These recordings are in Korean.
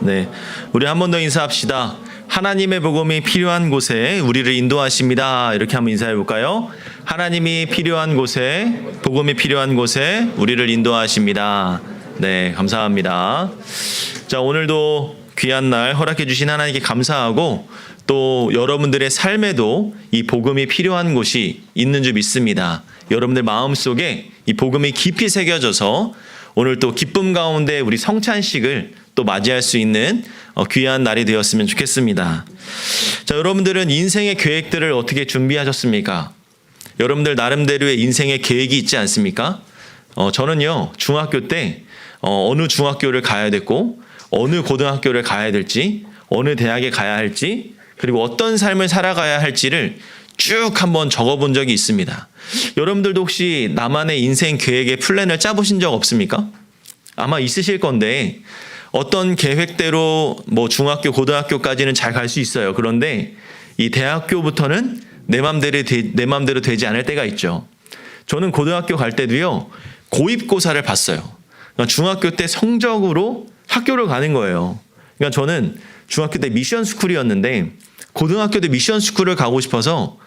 네, 우리 한 번 더 인사합시다. 하나님의 복음이 필요한 곳에 우리를 인도하십니다. 이렇게 한번 인사해 볼까요? 하나님이 필요한 곳에, 복음이 필요한 곳에 우리를 인도하십니다. 네, 감사합니다. 자, 오늘도 귀한 날 허락해 주신 하나님께 감사하고, 또 여러분들의 삶에도 이 복음이 필요한 곳이 있는 줄 믿습니다. 여러분들 마음속에 이 복음이 깊이 새겨져서 오늘 또 기쁨 가운데 우리 성찬식을 또 맞이할 수 있는 귀한 날이 되었으면 좋겠습니다. 자, 여러분들은 인생의 계획들을 어떻게 준비하셨습니까? 여러분들 나름대로의 인생의 계획이 있지 않습니까? 저는요, 중학교 때 어느 중학교를 가야 됐고, 어느 고등학교를 가야 될지, 어느 대학에 가야 할지, 그리고 어떤 삶을 살아가야 할지를 쭉 한번 적어본 적이 있습니다. 여러분들도 혹시 나만의 인생 계획의 플랜을 짜보신 적 없습니까? 아마 있으실 건데, 어떤 계획대로 뭐 중학교, 고등학교까지는 잘 갈 수 있어요. 그런데 이 대학교부터는 내 맘대로 되지 않을 때가 있죠. 저는 고등학교 갈 때도요, 고입고사를 봤어요. 그러니까 중학교 때 성적으로 학교를 가는 거예요. 그러니까 저는 중학교 때 미션 스쿨이었는데 고등학교 때 미션 스쿨을 가고 싶어서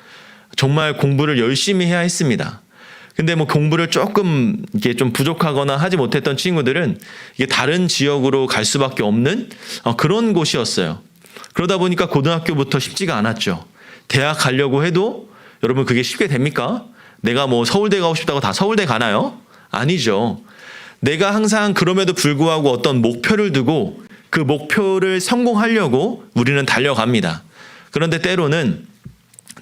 정말 공부를 열심히 해야 했습니다. 근데 뭐 공부를 조금 이게 좀 부족하거나 하지 못했던 친구들은 이게 다른 지역으로 갈 수밖에 없는 그런 곳이었어요. 그러다 보니까 고등학교부터 쉽지가 않았죠. 대학 가려고 해도 여러분 그게 쉽게 됩니까? 내가 뭐 서울대 가고 싶다고 다 서울대 가나요? 아니죠. 내가 항상 그럼에도 불구하고 어떤 목표를 두고 그 목표를 성공하려고 우리는 달려갑니다. 그런데 때로는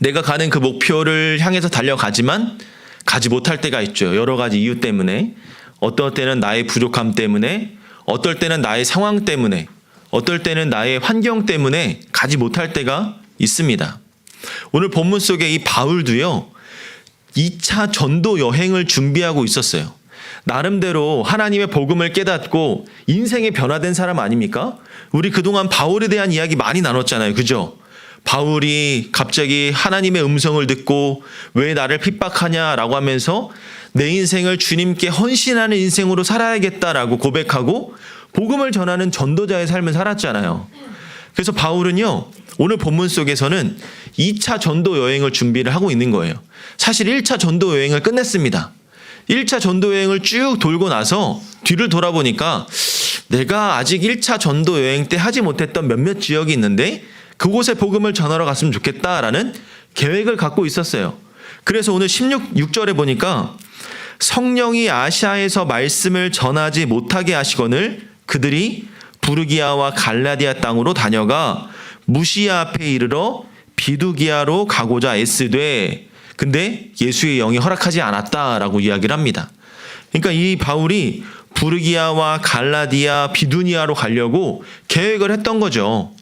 내가 가는 그 목표를 향해서 달려가지만 가지 못할 때가 있죠. 여러 가지 이유 때문에. 어떨 때는 나의 부족함 때문에, 어떨 때는 나의 상황 때문에, 어떨 때는 나의 환경 때문에 가지 못할 때가 있습니다. 오늘 본문 속에 이 바울도요, 2차 전도 여행을 준비하고 있었어요. 나름대로 하나님의 복음을 깨닫고 인생이 변화된 사람 아닙니까? 우리 그동안 바울에 대한 이야기 많이 나눴잖아요. 그죠? 바울이 갑자기 하나님의 음성을 듣고 왜 나를 핍박하냐라고 하면서 내 인생을 주님께 헌신하는 인생으로 살아야겠다라고 고백하고 복음을 전하는 전도자의 삶을 살았잖아요. 그래서 바울은요, 오늘 본문 속에서는 2차 전도 여행을 준비를 하고 있는 거예요. 사실 1차 전도 여행을 끝냈습니다. 1차 전도 여행을 쭉 돌고 나서 뒤를 돌아보니까 내가 아직 1차 전도 여행 때 하지 못했던 몇몇 지역이 있는데 그곳에 복음을 전하러 갔으면 좋겠다라는 계획을 갖고 있었어요. 그래서 오늘 6절에 보니까 성령이 아시아에서 말씀을 전하지 못하게 하시거늘 그들이 부르기아와 갈라디아 땅으로 다녀가 무시아 앞에 이르러 비두기아로 가고자 애쓰되 근데 예수의 영이 허락하지 않았다라고 이야기를 합니다. 그러니까 이 바울이 부르기아와 갈라디아, 비두니아로 가려고 계획을 했던 거죠.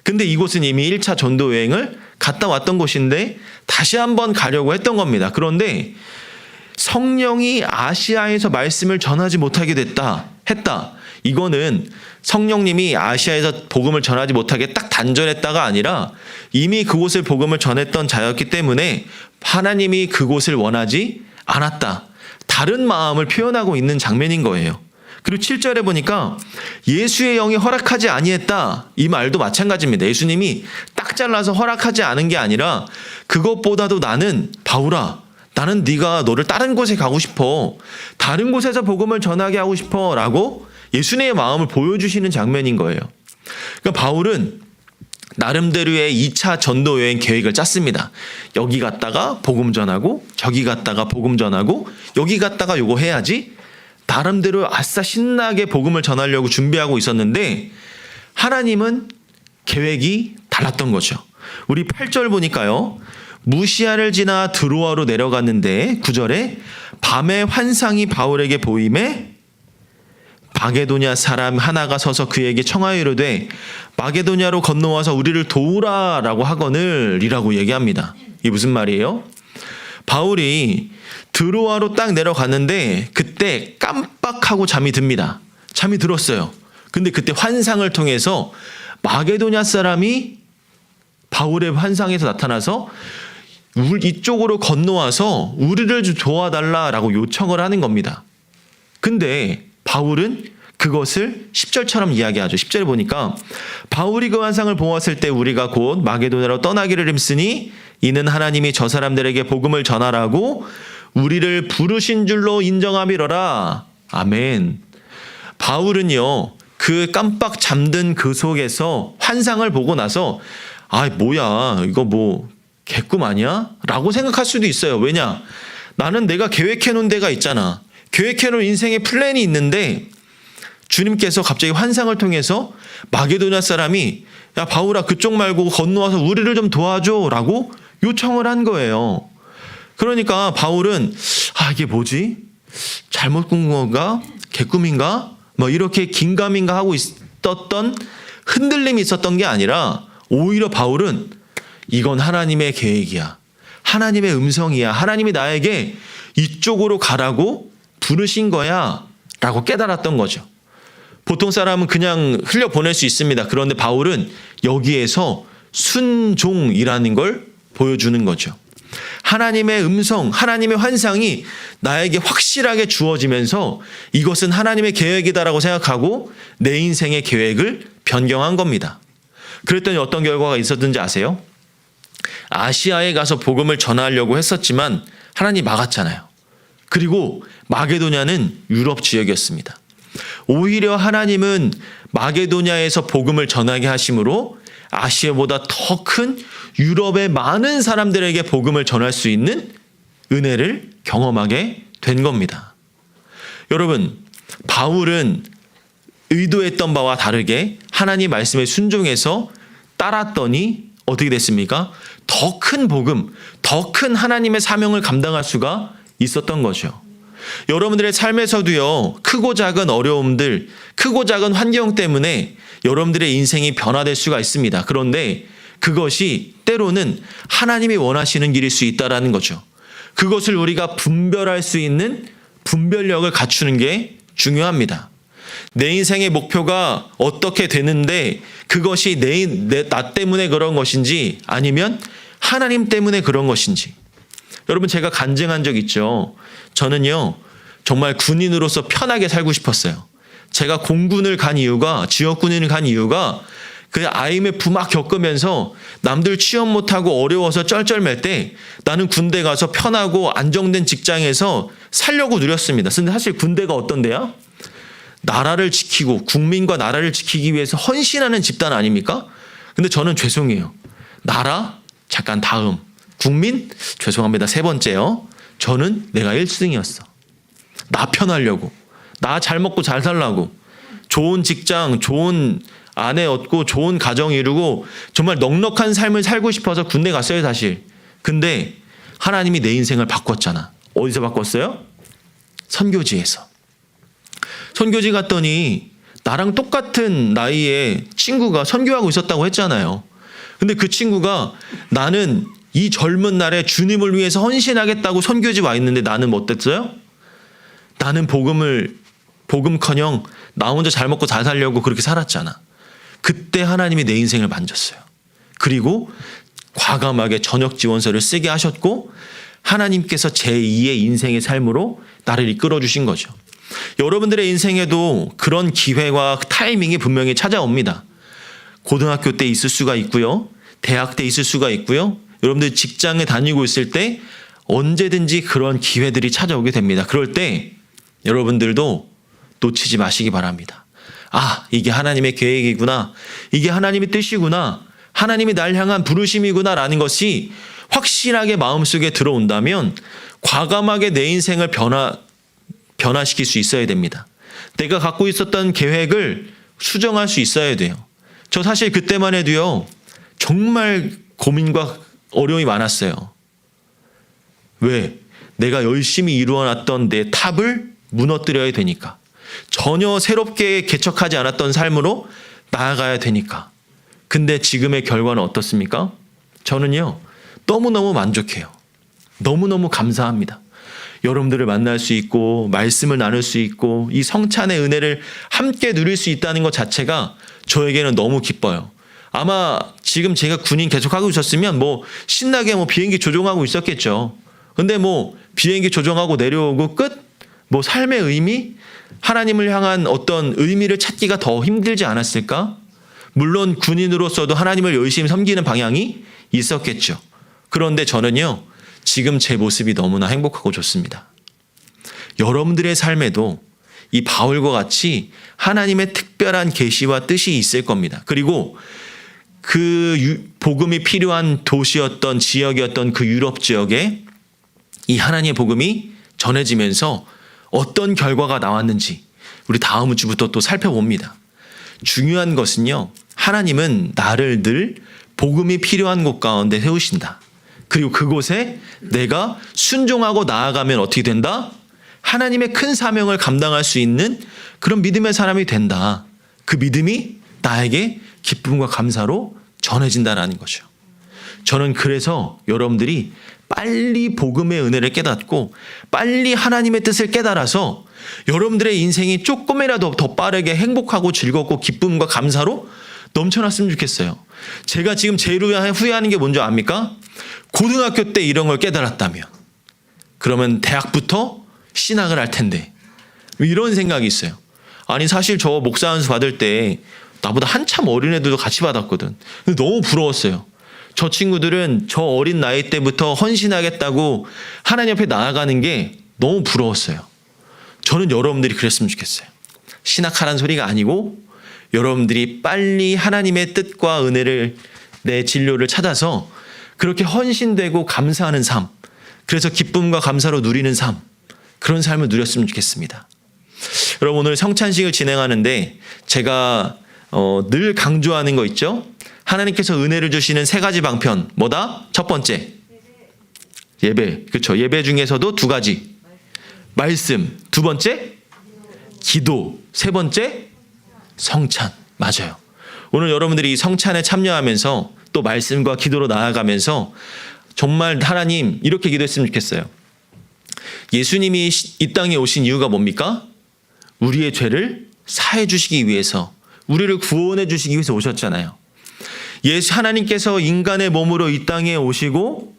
근데 이곳은 이미 1차 전도 여행을 갔다 왔던 곳인데 다시 한번 가려고 했던 겁니다. 그런데 성령이 아시아에서 말씀을 전하지 못하게 했다. 이거는 성령님이 아시아에서 복음을 전하지 못하게 딱 단절했다가 아니라 이미 그곳을 복음을 전했던 자였기 때문에 하나님이 그곳을 원하지 않았다. 다른 마음을 표현하고 있는 장면인 거예요. 그리고 7절에 보니까 예수의 영이 허락하지 아니했다. 이 말도 마찬가지입니다. 예수님이 딱 잘라서 허락하지 않은 게 아니라 그것보다도 나는 바울아, 나는 네가 너를 다른 곳에 가고 싶어. 다른 곳에서 복음을 전하게 하고 싶어 라고 예수님의 마음을 보여주시는 장면인 거예요. 그러니까 바울은 나름대로의 2차 전도 여행 계획을 짰습니다. 여기 갔다가 복음 전하고 저기 갔다가 복음 전하고 여기 갔다가 요거 해야지. 나름대로 아싸 신나게 복음을 전하려고 준비하고 있었는데 하나님은 계획이 달랐던 거죠. 우리 8절 보니까요. 무시아를 지나 드로아로 내려갔는데 9절에 밤에 환상이 바울에게 보임에 마게도냐 사람 하나가 서서 그에게 청하여 이르되 마게도냐로 건너와서 우리를 도우라라고 하거늘 이라고 얘기합니다. 이게 무슨 말이에요? 바울이 드로아로 딱 내려갔는데 그때 깜빡하고 잠이 듭니다. 잠이 들었어요. 근데 그때 환상을 통해서 마게도냐 사람이 바울의 환상에서 나타나서 이쪽으로 건너와서 우리를 도와달라라고 요청을 하는 겁니다. 근데 바울은 그것을 10절처럼 이야기하죠. 10절에 보니까 바울이 그 환상을 보았을 때 우리가 곧 마게도냐로 떠나기를 힘쓰니 이는 하나님이 저 사람들에게 복음을 전하라고 우리를 부르신 줄로 인정함이러라. 아멘. 바울은요, 그 깜빡 잠든 그 속에서 환상을 보고 나서 뭐야 이거 뭐 개꿈 아니야? 라고 생각할 수도 있어요. 왜냐? 나는 내가 계획해놓은 데가 있잖아. 계획해놓은 인생의 플랜이 있는데 주님께서 갑자기 환상을 통해서 마게도냐 사람이 야 바울아 그쪽 말고 건너와서 우리를 좀 도와줘 라고 요청을 한 거예요. 그러니까 바울은 이게 뭐지? 잘못 꾼 건가? 개꿈인가? 뭐 이렇게 긴가민가 하고 있었던 흔들림이 있었던 게 아니라 오히려 바울은 이건 하나님의 계획이야. 하나님의 음성이야. 하나님이 나에게 이쪽으로 가라고 부르신 거야 라고 깨달았던 거죠. 보통 사람은 그냥 흘려보낼 수 있습니다. 그런데 바울은 여기에서 순종이라는 걸 보여주는 거죠. 하나님의 음성, 하나님의 환상이 나에게 확실하게 주어지면서 이것은 하나님의 계획이다라고 생각하고 내 인생의 계획을 변경한 겁니다. 그랬더니 어떤 결과가 있었는지 아세요? 아시아에 가서 복음을 전하려고 했었지만 하나님이 막았잖아요. 그리고 마게도냐는 유럽 지역이었습니다. 오히려 하나님은 마게도냐에서 복음을 전하게 하심으로 아시아보다 더 큰 유럽의 많은 사람들에게 복음을 전할 수 있는 은혜를 경험하게 된 겁니다. 여러분, 바울은 의도했던 바와 다르게 하나님 말씀에 순종해서 따랐더니 어떻게 됐습니까? 더 큰 복음, 더 큰 하나님의 사명을 감당할 수가 있었던 거죠. 여러분들의 삶에서도요, 크고 작은 어려움들, 크고 작은 환경 때문에 여러분들의 인생이 변화될 수가 있습니다. 그런데 그것이 때로는 하나님이 원하시는 길일 수 있다는 거죠. 그것을 우리가 분별할 수 있는 분별력을 갖추는 게 중요합니다. 내 인생의 목표가 어떻게 되는데 그것이 나 때문에 그런 것인지 아니면 하나님 때문에 그런 것인지. 여러분, 제가 간증한 적 있죠. 저는요, 정말 군인으로서 편하게 살고 싶었어요. 제가 공군을 간 이유가, 지역군인을 간 이유가 그 IMF 막 겪으면서 남들 취업 못하고 어려워서 쩔쩔맬 때 나는 군대 가서 편하고 안정된 직장에서 살려고 누렸습니다. 근데 사실 군대가 어떤 데야? 나라를 지키고 국민과 나라를 지키기 위해서 헌신하는 집단 아닙니까? 근데 저는 죄송해요. 나라? 잠깐 다음. 국민? 죄송합니다. 세 번째요. 저는 내가 1승이었어. 나 편하려고. 나 잘 먹고 잘 살라고. 좋은 직장, 좋은 아내 얻고 좋은 가정 이루고 정말 넉넉한 삶을 살고 싶어서 군대 갔어요, 사실. 근데 하나님이 내 인생을 바꿨잖아. 어디서 바꿨어요? 선교지에서. 선교지 갔더니 나랑 똑같은 나이에 친구가 선교하고 있었다고 했잖아요. 근데 그 친구가 나는 이 젊은 날에 주님을 위해서 헌신하겠다고 선교지 와 있는데 나는 뭐 어땠어요? 나는 복음커녕 나 혼자 잘 먹고 잘 살려고 그렇게 살았잖아. 그때 하나님이 내 인생을 만졌어요. 그리고 과감하게 전역 지원서를 쓰게 하셨고 하나님께서 제2의 인생의 삶으로 나를 이끌어 주신 거죠. 여러분들의 인생에도 그런 기회와 타이밍이 분명히 찾아옵니다. 고등학교 때 있을 수가 있고요. 대학 때 있을 수가 있고요. 여러분들 직장에 다니고 있을 때 언제든지 그런 기회들이 찾아오게 됩니다. 그럴 때 여러분들도 놓치지 마시기 바랍니다. 이게 하나님의 계획이구나. 이게 하나님의 뜻이구나. 하나님이 날 향한 부르심이구나 라는 것이 확실하게 마음속에 들어온다면 과감하게 내 인생을 변화시킬 수 있어야 됩니다. 내가 갖고 있었던 계획을 수정할 수 있어야 돼요. 저 사실 그때만 해도요. 정말 고민과 어려움이 많았어요. 왜? 내가 열심히 이루어놨던 내 탑을 무너뜨려야 되니까. 전혀 새롭게 개척하지 않았던 삶으로 나아가야 되니까. 근데 지금의 결과는 어떻습니까? 저는요. 너무너무 만족해요. 너무너무 감사합니다. 여러분들을 만날 수 있고 말씀을 나눌 수 있고 이 성찬의 은혜를 함께 누릴 수 있다는 것 자체가 저에게는 너무 기뻐요. 아마 지금 제가 군인 계속하고 있었으면 신나게 비행기 조종하고 있었겠죠. 근데 비행기 조종하고 내려오고 끝? 삶의 의미? 하나님을 향한 어떤 의미를 찾기가 더 힘들지 않았을까? 물론 군인으로서도 하나님을 열심히 섬기는 방향이 있었겠죠. 그런데 저는요, 지금 제 모습이 너무나 행복하고 좋습니다. 여러분들의 삶에도 이 바울과 같이 하나님의 특별한 계시와 뜻이 있을 겁니다. 그리고 그 복음이 필요한 도시였던 지역이었던 그 유럽 지역에 이 하나님의 복음이 전해지면서 어떤 결과가 나왔는지 우리 다음 주부터 또 살펴봅니다. 중요한 것은요, 하나님은 나를 늘 복음이 필요한 곳 가운데 세우신다. 그리고 그곳에 내가 순종하고 나아가면 어떻게 된다? 하나님의 큰 사명을 감당할 수 있는 그런 믿음의 사람이 된다. 그 믿음이 나에게 기쁨과 감사로 전해진다는 거죠. 저는 그래서 여러분들이 빨리 복음의 은혜를 깨닫고 빨리 하나님의 뜻을 깨달아서 여러분들의 인생이 조금이라도 더 빠르게 행복하고 즐겁고 기쁨과 감사로 넘쳐났으면 좋겠어요. 제가 지금 제일 후회하는 게 뭔지 압니까? 고등학교 때 이런 걸 깨달았다면 그러면 대학부터 신학을 할 텐데 이런 생각이 있어요. 아니 사실 저 목사 안수 받을 때 나보다 한참 어린 애들도 같이 받았거든. 근데 너무 부러웠어요. 저 친구들은 저 어린 나이 때부터 헌신하겠다고 하나님 앞에 나아가는 게 너무 부러웠어요. 저는 여러분들이 그랬으면 좋겠어요. 신학하라는 소리가 아니고 여러분들이 빨리 하나님의 뜻과 은혜를 내 진료를 찾아서 그렇게 헌신되고 감사하는 삶, 그래서 기쁨과 감사로 누리는 삶, 그런 삶을 누렸으면 좋겠습니다. 여러분 오늘 성찬식을 진행하는데 제가 늘 강조하는 거 있죠? 하나님께서 은혜를 주시는 세 가지 방편. 뭐다? 첫 번째 예배. 그렇죠. 예배 중에서도 두 가지. 말씀. 두 번째 기도. 세 번째 성찬. 맞아요. 오늘 여러분들이 이 성찬에 참여하면서 또 말씀과 기도로 나아가면서 정말 하나님 이렇게 기도했으면 좋겠어요. 예수님이 이 땅에 오신 이유가 뭡니까? 우리의 죄를 사해 주시기 위해서, 우리를 구원해 주시기 위해서 오셨잖아요. 하나님께서 인간의 몸으로 이 땅에 오시고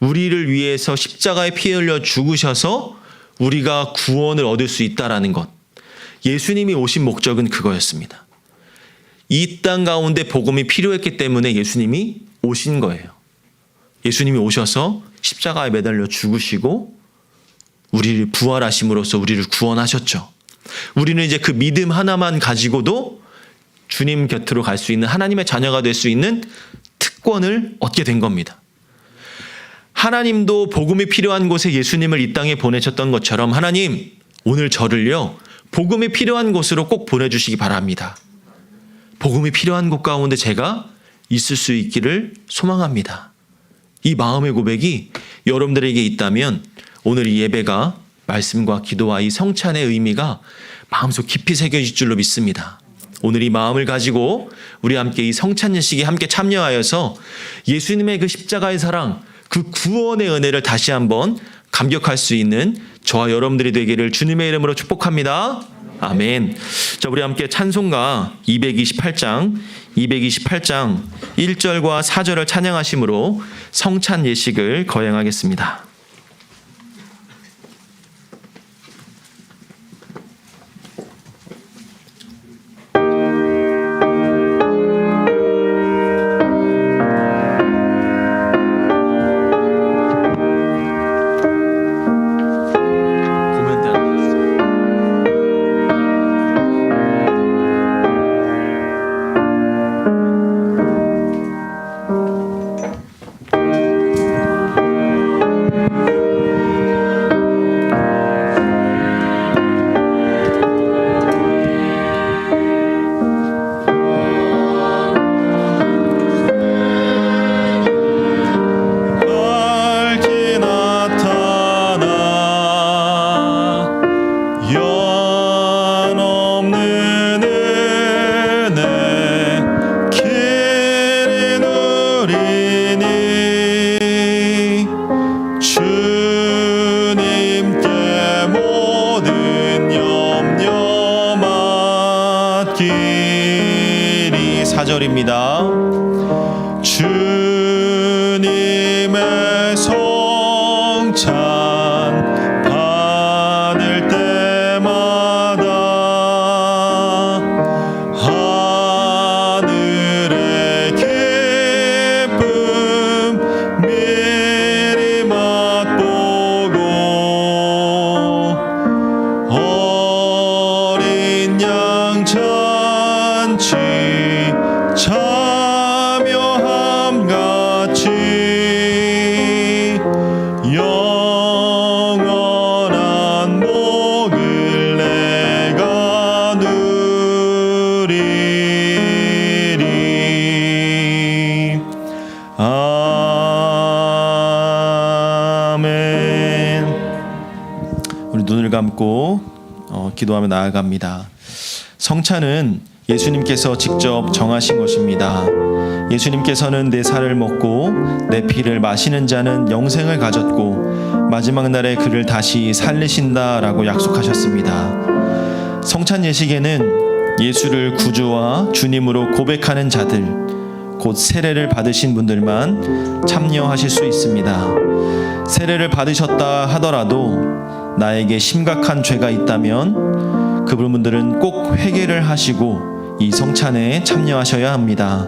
우리를 위해서 십자가에 피 흘려 죽으셔서 우리가 구원을 얻을 수 있다라는 것. 예수님이 오신 목적은 그거였습니다. 이 땅 가운데 복음이 필요했기 때문에 예수님이 오신 거예요. 예수님이 오셔서 십자가에 매달려 죽으시고 우리를 부활하심으로써 우리를 구원하셨죠. 우리는 이제 그 믿음 하나만 가지고도 주님 곁으로 갈 수 있는 하나님의 자녀가 될 수 있는 특권을 얻게 된 겁니다. 하나님도 복음이 필요한 곳에 예수님을 이 땅에 보내셨던 것처럼 하나님 오늘 저를요 복음이 필요한 곳으로 꼭 보내주시기 바랍니다. 복음이 필요한 곳 가운데 제가 있을 수 있기를 소망합니다. 이 마음의 고백이 여러분들에게 있다면 오늘 이 예배가 말씀과 기도와 이 성찬의 의미가 마음속 깊이 새겨질 줄로 믿습니다. 오늘 이 마음을 가지고 우리 함께 이 성찬 예식에 함께 참여하여서 예수님의 그 십자가의 사랑, 그 구원의 은혜를 다시 한번 감격할 수 있는 저와 여러분들이 되기를 주님의 이름으로 축복합니다. 아멘. 자, 우리 함께 찬송가 228장 1절과 4절을 찬양하심으로 성찬 예식을 거행하겠습니다. 길이 4절입니다. 주님의 성찬 받을 때마다 같이 참여함 같이 영원한 복을 내가 누리리. 아멘. 우리 눈을 감고 기도하며 나아갑니다. 성찬은 예수님께서 직접 정하신 것입니다. 예수님께서는 내 살을 먹고 내 피를 마시는 자는 영생을 가졌고 마지막 날에 그를 다시 살리신다라고 약속하셨습니다. 성찬 예식에는 예수를 구주와 주님으로 고백하는 자들, 곧 세례를 받으신 분들만 참여하실 수 있습니다. 세례를 받으셨다 하더라도 나에게 심각한 죄가 있다면 그분들은 꼭 회개를 하시고 이 성찬에 참여하셔야 합니다.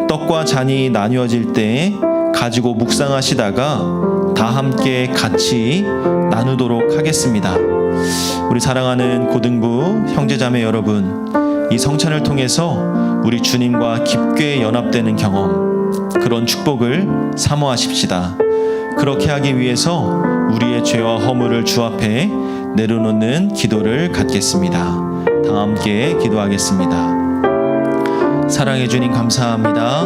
떡과 잔이 나뉘어질 때 가지고 묵상하시다가 다 함께 같이 나누도록 하겠습니다. 우리 사랑하는 고등부 형제자매 여러분, 이 성찬을 통해서 우리 주님과 깊게 연합되는 경험, 그런 축복을 사모하십시다. 그렇게 하기 위해서 우리의 죄와 허물을 주 앞에 내려놓는 기도를 갖겠습니다. 다 함께 기도하겠습니다. 사랑해 주님 감사합니다.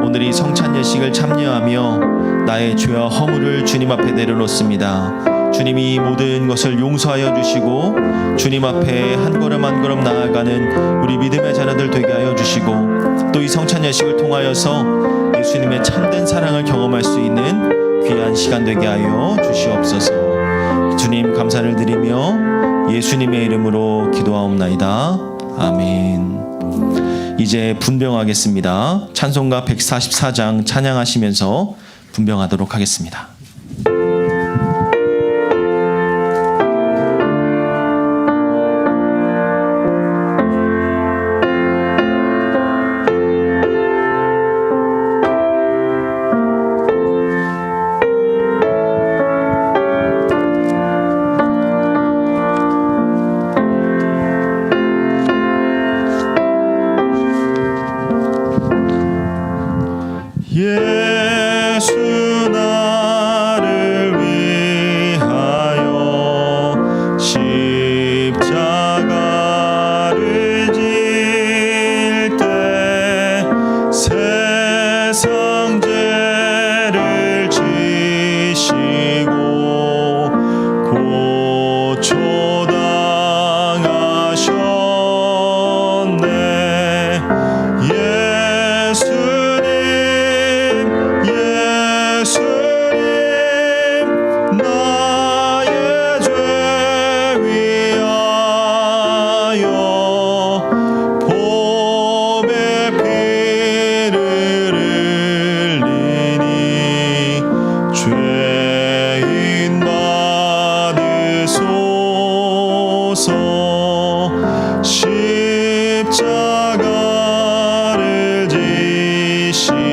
오늘 이 성찬 예식을 참여하며 나의 죄와 허물을 주님 앞에 내려놓습니다. 주님이 모든 것을 용서하여 주시고 주님 앞에 한 걸음 한 걸음 나아가는 우리 믿음의 자녀들 되게 하여 주시고, 또 이 성찬 예식을 통하여서 예수님의 참된 사랑을 경험할 수 있는 귀한 시간 되게 하여 주시옵소서. 주님 감사를 드리며 예수님의 이름으로 기도하옵나이다. 아멘. 이제 분병하겠습니다. 찬송가 144장 찬양하시면서 분병하도록 하겠습니다. 예수 나를 위하여 십자가를 질 때 세상 죄를 지시고 고초당하셨네. 예수님 나의 죄 위하여 보배 피를 흘리니 죄인 받으소서. 십자가를 지시고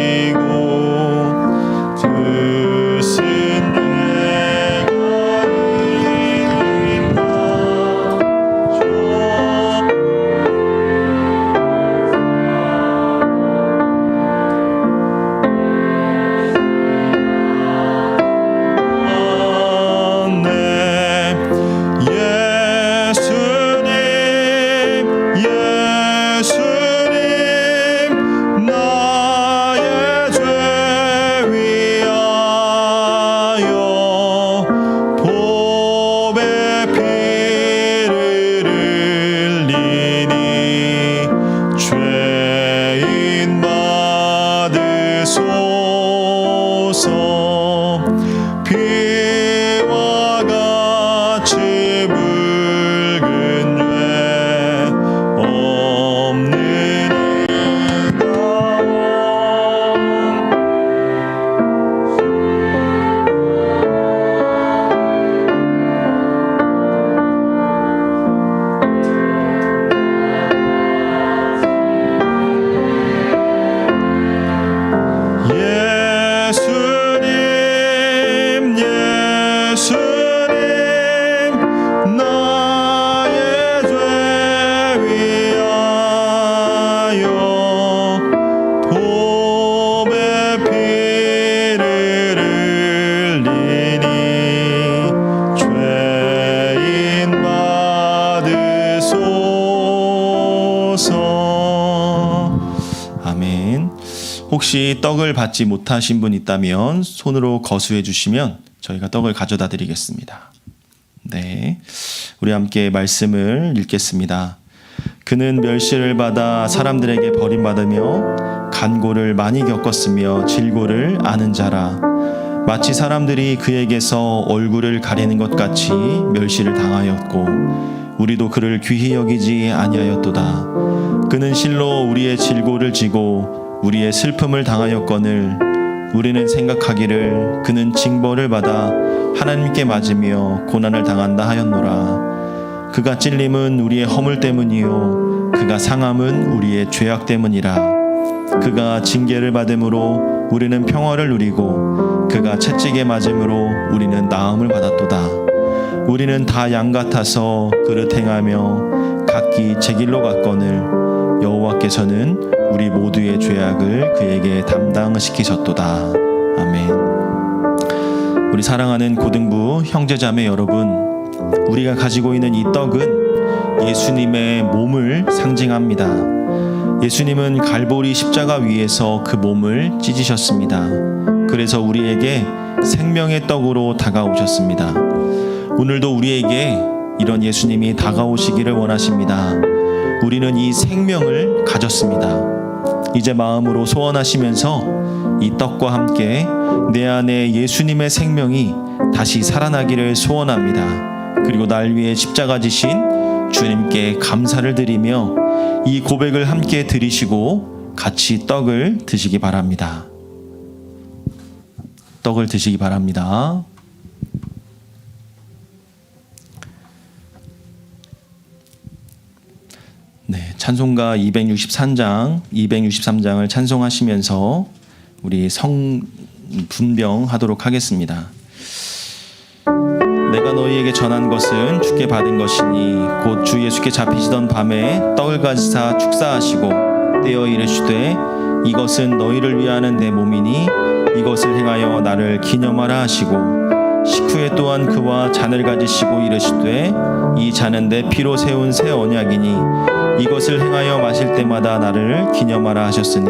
아멘. 혹시 떡을 받지 못하신 분 있다면 손으로 거수해 주시면 저희가 떡을 가져다 드리겠습니다. 네, 우리 함께 말씀을 읽겠습니다. 그는 멸시를 받아 사람들에게 버림받으며 간고를 많이 겪었으며 질고를 아는 자라. 마치 사람들이 그에게서 얼굴을 가리는 것 같이 멸시를 당하였고 우리도 그를 귀히 여기지 아니하였도다. 그는 실로 우리의 질고를 지고 우리의 슬픔을 당하였거늘 우리는 생각하기를 그는 징벌을 받아 하나님께 맞으며 고난을 당한다 하였노라. 그가 찔림은 우리의 허물 때문이요 그가 상함은 우리의 죄악 때문이라. 그가 징계를 받음으로 우리는 평화를 누리고 그가 채찍에 맞음으로 우리는 나음을 받았도다. 우리는 다 양 같아서 그릇 행하며 각기 제 길로 갔거늘 여호와께서는 우리 모두의 죄악을 그에게 담당시키셨도다. 아멘. 우리 사랑하는 고등부 형제자매 여러분, 우리가 가지고 있는 이 떡은 예수님의 몸을 상징합니다. 예수님은 갈보리 십자가 위에서 그 몸을 찢으셨습니다. 그래서 우리에게 생명의 떡으로 다가오셨습니다. 오늘도 우리에게 이런 예수님이 다가오시기를 원하십니다. 우리는 이 생명을 가졌습니다. 이제 마음으로 소원하시면서 이 떡과 함께 내 안에 예수님의 생명이 다시 살아나기를 소원합니다. 그리고 날 위해 십자가 지신 주님께 감사를 드리며 이 고백을 함께 드리시고 같이 떡을 드시기 바랍니다. 떡을 드시기 바랍니다. 네, 찬송가 263장을 찬송하시면서 우리 분병하도록 하겠습니다. 내가 너희에게 전한 것은 주께 받은 것이니 곧 주 예수께 잡히시던 밤에 떡을 가지사 축사하시고 떼어 이르시되 이것은 너희를 위하는 내 몸이니 이것을 행하여 나를 기념하라 하시고 식후에 또한 그와 잔을 가지시고 이르시되 이 잔은 내 피로 세운 새 언약이니 이것을 행하여 마실 때마다 나를 기념하라 하셨으니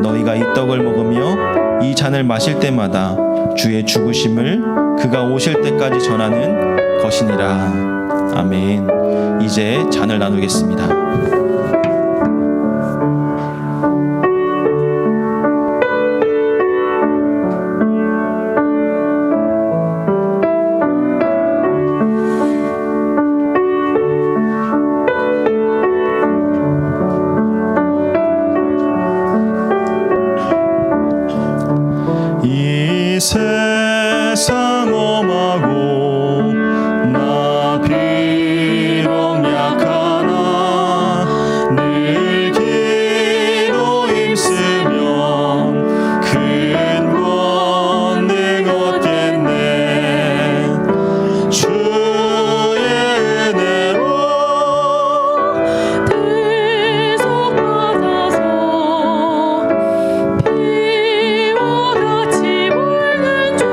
너희가 이 떡을 먹으며 이 잔을 마실 때마다 주의 죽으심을 그가 오실 때까지 전하는 것이니라. 아멘. 이제 잔을 나누겠습니다. 이 세상 엄하고 나 비록 약하나 늘 기도 힘쓰면 큰 권능 얻겠네. 주의 은혜로 대속받아서 피와 같이 물든 죄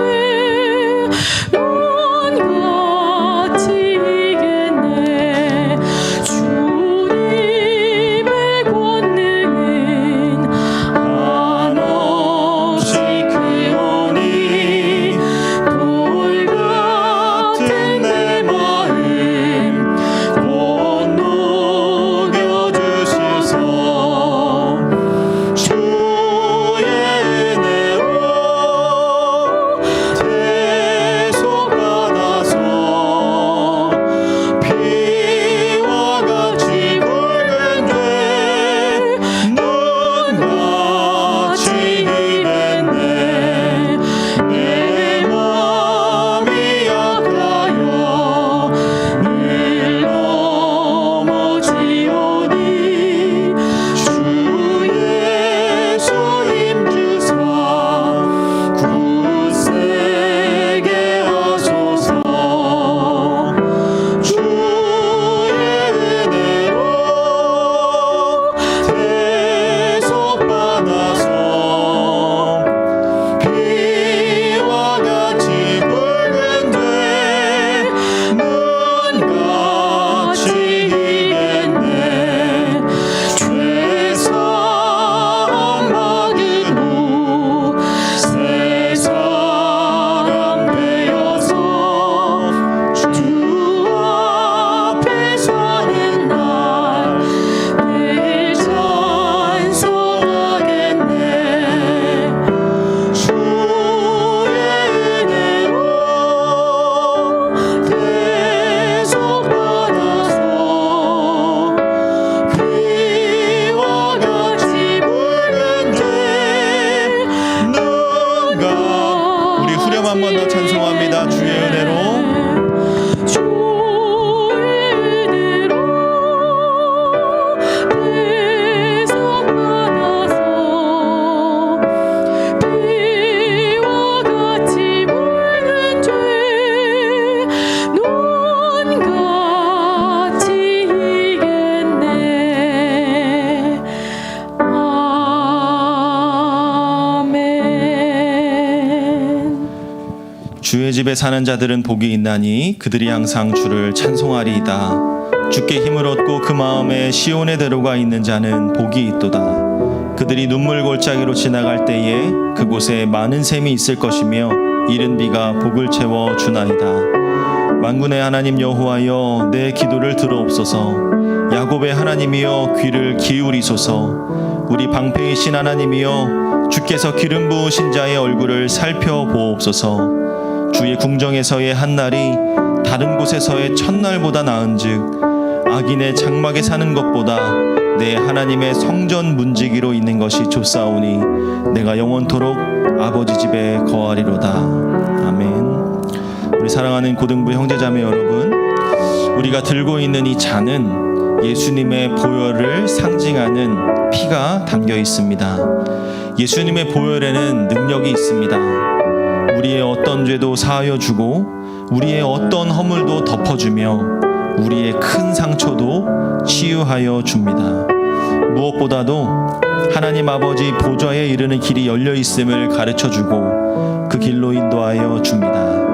주의 집에 사는 자들은 복이 있나니 그들이 항상 주를 찬송하리이다. 주께 힘을 얻고 그 마음에 시온의 대로가 있는 자는 복이 있도다. 그들이 눈물 골짜기로 지나갈 때에 그곳에 많은 샘이 있을 것이며 이른 비가 복을 채워 주나이다. 만군의 하나님 여호와여, 내 기도를 들어옵소서. 야곱의 하나님이여, 귀를 기울이소서. 우리 방패이신 하나님이여, 주께서 기름 부으신 자의 얼굴을 살펴보옵소서. 주의 궁정에서의 한날이 다른 곳에서의 첫날보다 나은즉 악인의 장막에 사는 것보다 내 하나님의 성전 문지기로 있는 것이 좋사오니 내가 영원토록 아버지 집에 거하리로다. 아멘. 우리 사랑하는 고등부 형제자매 여러분, 우리가 들고 있는 이 잔은 예수님의 보혈을 상징하는 피가 담겨 있습니다. 예수님의 보혈에는 능력이 있습니다. 우리의 어떤 죄도 사하여 주고 우리의 어떤 허물도 덮어주며 우리의 큰 상처도 치유하여 줍니다. 무엇보다도 하나님 아버지 보좌에 이르는 길이 열려 있음을 가르쳐주고 그 길로 인도하여 줍니다.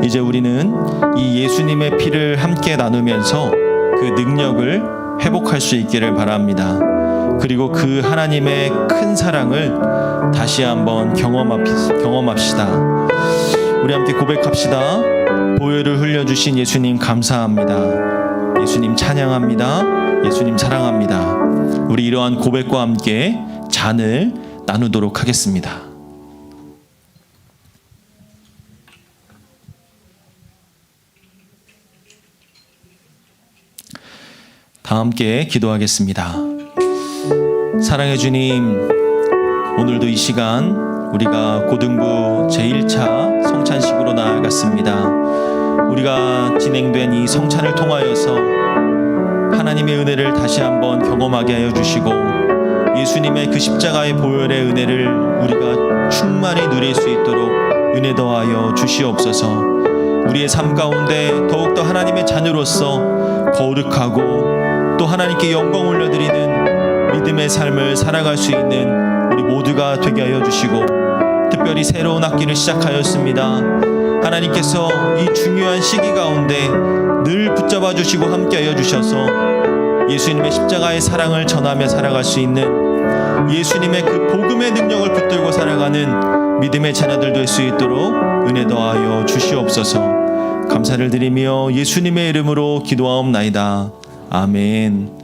이제 우리는 이 예수님의 피를 함께 나누면서 그 능력을 회복할 수 있기를 바랍니다. 그리고 그 하나님의 큰 사랑을 다시 한번 경험합시다. 우리 함께 고백합시다. 보혈을 흘려주신 예수님 감사합니다. 예수님 찬양합니다. 예수님 사랑합니다. 우리 이러한 고백과 함께 잔을 나누도록 하겠습니다. 다 함께 기도하겠습니다. 사랑해 주님, 오늘도 이 시간 우리가 고등부 제1차 성찬식으로 나아갔습니다. 우리가 진행된 이 성찬을 통하여서 하나님의 은혜를 다시 한번 경험하게 하여 주시고 예수님의 그 십자가의 보혈의 은혜를 우리가 충만히 누릴 수 있도록 은혜 더하여 주시옵소서. 우리의 삶 가운데 더욱더 하나님의 자녀로서 거룩하고 또 하나님께 영광 올려드리는 믿음의 삶을 살아갈 수 있는 우리 모두가 되게 하여 주시고, 특별히 새로운 학기를 시작하였습니다. 하나님께서 이 중요한 시기 가운데 늘 붙잡아 주시고 함께 하여 주셔서 예수님의 십자가의 사랑을 전하며 살아갈 수 있는 예수님의 그 복음의 능력을 붙들고 살아가는 믿음의 자녀들 될 수 있도록 은혜 더하여 주시옵소서. 감사를 드리며 예수님의 이름으로 기도하옵나이다. 아멘.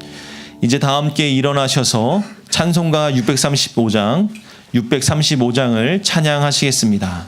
이제 다 함께 일어나셔서 찬송가 635장을 찬양하시겠습니다.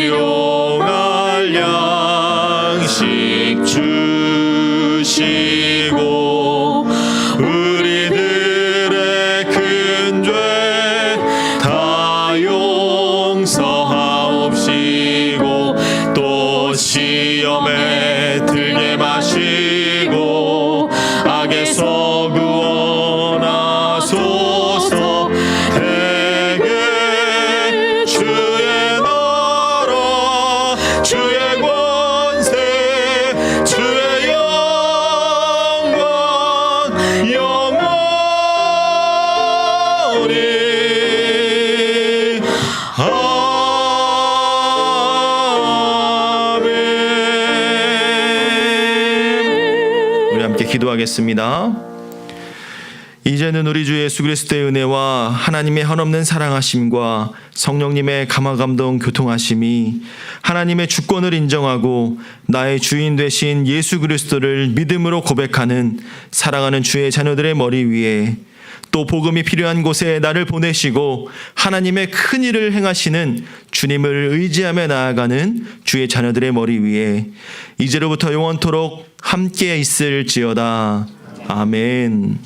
일용할 양식 주시고 우리들의 큰 죄 다 용서하옵시고 또 시험에 들게 마시고 악에서 구원하소서. 대개 주의 나라 주의 권세 주의 영광 영원히 아멘. 우리 함께 기도하겠습니다. 이제는 우리 주 예수 그리스도의 은혜와 하나님의 한없는 사랑하심과 성령님의 감화감동 교통하심이 하나님의 주권을 인정하고 나의 주인 되신 예수 그리스도를 믿음으로 고백하는 사랑하는 주의 자녀들의 머리 위에, 또 복음이 필요한 곳에 나를 보내시고 하나님의 큰 일을 행하시는 주님을 의지하며 나아가는 주의 자녀들의 머리 위에 이제로부터 영원토록 함께 있을지어다. 아멘.